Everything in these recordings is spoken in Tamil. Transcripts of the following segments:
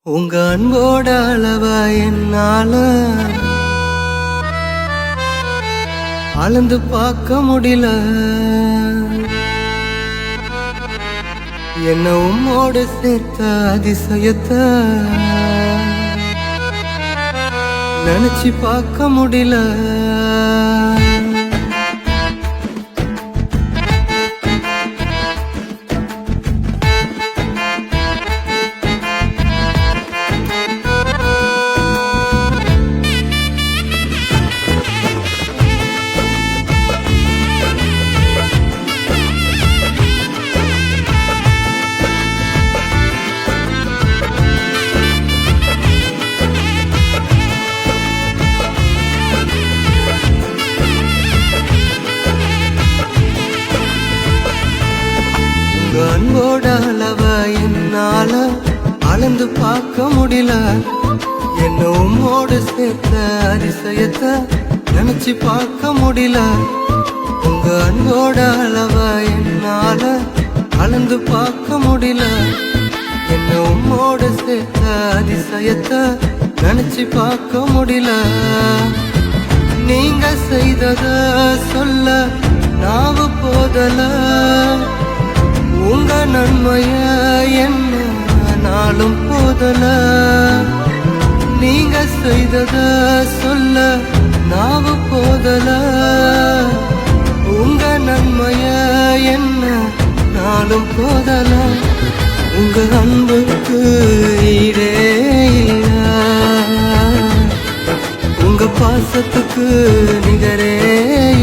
உங்க அன்போட அளவா என்னால அளந்து பார்க்க முடியல. என்ன உம்மோடு சேர்த்த அதிசயத்தை நினைச்சு பார்க்க முடியல. அன்போட அளவ என்னால அளந்து பார்க்க முடியல. என்ன உம்மோடு சேர்த்த அதிசயத்தை நினைச்சு பார்க்க முடியல. உங்க அன்போட அளவ என்னால அளந்து பார்க்க முடியல. என்ன உம்மோடு சேர்த்த அதிசயத்தை நினைச்சு பார்க்க முடியல. நீங்க செய்தத சொல்ல நாவு போதல. உங்க நன்மைய என்ன நாளும் போதல. நீங்க செய்தத சொல்ல நாவு போதல. உங்க நன்மைய என்ன நாளும் போதல. உங்க அன்புக்கு ஈடே இல்ல. உங்க பாசத்துக்கு நிகரே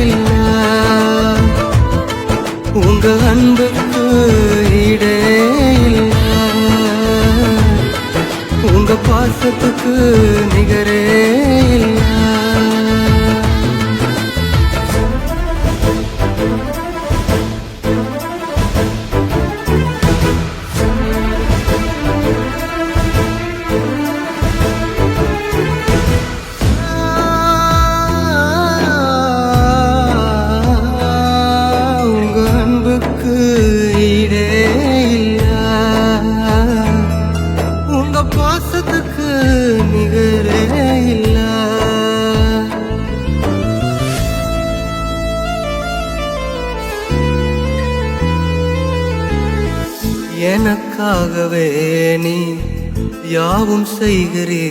இல்ல. உங்க அன்புக்கு ஈடே இல்ல. உங்க பாசத்துக்கு நிகரே இல்ல. பாசத்துக்கு நிகரே இல்ல. எனக்காகவே நீ யாவும் செய்கிறே.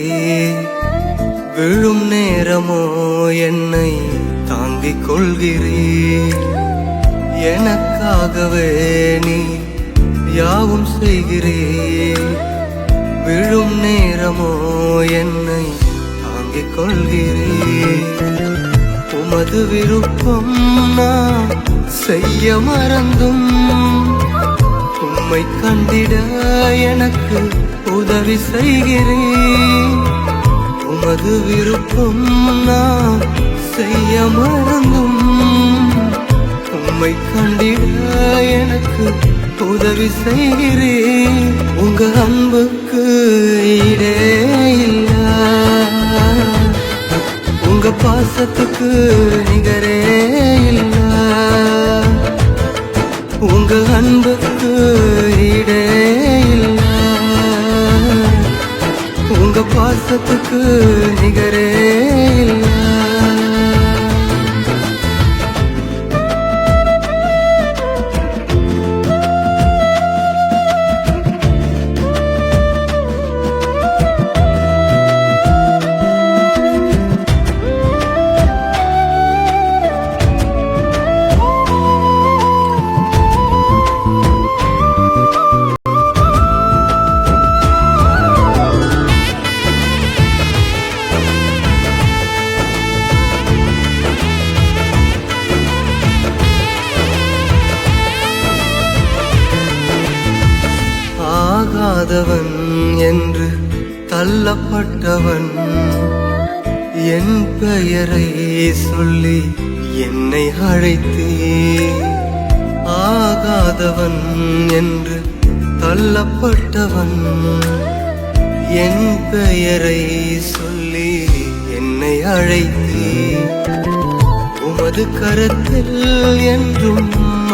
விழும் நேரமோ என்னை தாங்கிக் கொள்கிறே. எனக்காகவே நீ யாவும் செய்கிறே. விழும் நேரமோ என்னை தாங்கிக் கொள்கிறேன். உமது விருப்பம் நான் செய்ய மறந்தும் உம்மை கண்டிட எனக்கு உதவி செய்கிறேன். உமது விருப்பம் நான் செய்ய மறந்தும் உம்மை கண்டிட எனக்கு உதவி செய்கிறேன். உங்க அன்புக்கு ஈடே இல்ல. உங்க பாசத்துக்கு நிகரே இல்ல. உங்க அன்புக்கு ஈடே இல்ல. உங்க பாசத்துக்கு நிகரே இல்ல. ஆகாதவன் என்று தள்ளப்பட்டவன் என் பெயரை சொல்லி என்னை அழைத்தே. ஆகாதவன் என்று தள்ளப்பட்டவன் என் பெயரை சொல்லி என்னை அழைத்தே. உமது கரத்தில் என்றும்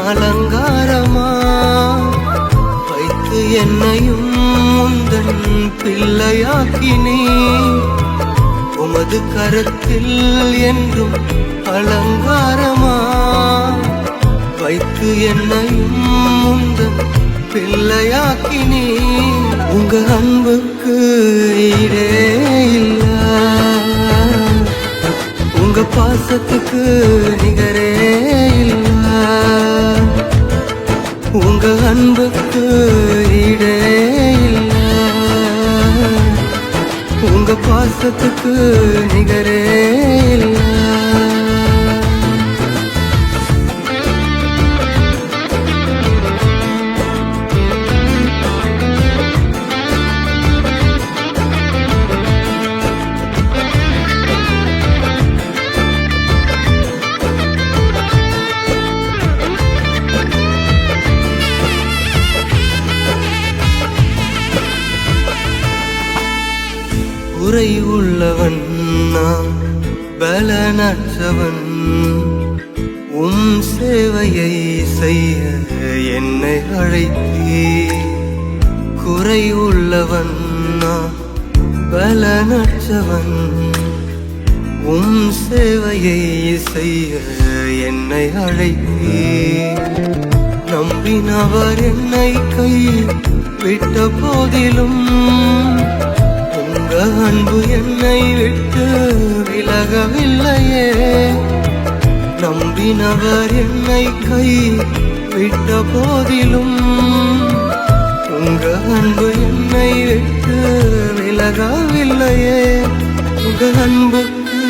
அலங்காரமா வைத்து வைத்து என்னையும் முந்தன் பிள்ளையாக்கினே உமது கரத்தில் என்றும் அலங்காரமா வைத்து என்னையும் முந்தன் பிள்ளையாக்கினே உங்க அன்புக்கு ஈடே இல்ல உங்க பாசத்துக்கு நிகரே இல்ல உங்க அன்புக்கு ஈடே இல்ல உங்க பாசத்துக்கு நிகரே இல்ல குறை உள்ளவன் நான் பலனற்றவன் உம் சேவையை செய்ய என்னை அழைத்தே குறை உள்ளவன் நான் பலனற்றவன் உம் சேவையை செய்ய என்னை அழைத்தே நம்பினவர் என்னை கை விட்ட போதிலும் உங்க அன்பு என்னை விட்டு விலகவில்லையே நம்பினவர் என்னை கை விட்ட போதிலும் உங்க அன்பு என்னை விட்டு விலகவில்லையே உங்க அன்புக்கு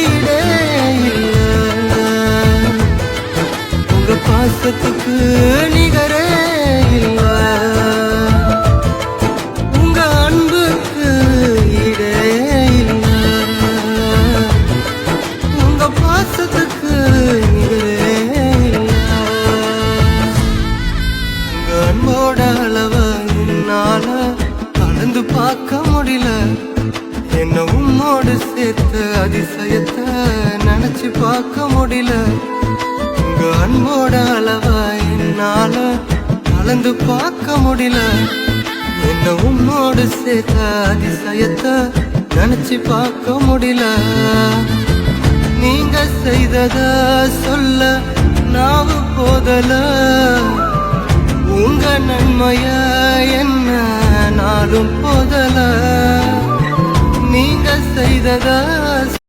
ஈடே இல்ல உங்க பாசத்துக்கு நிகரே இல்ல அளந்து பார்க்க முடியல என்ன உம்மோடு சேர்த்து அதிசயத்தை நினைச்சு பார்க்க முடியல உங்க அன்போட அளவா என்னால அளந்து பார்க்க முடியல என்ன உம்மோடு சேர்த்த அதிசயத்தை நினைச்சு பார்க்க முடியல நீங்க செய்தத சொல்ல நாவு போதல உங்க நன்மைய என்ன நாளும் போதல நீங்க செய்தத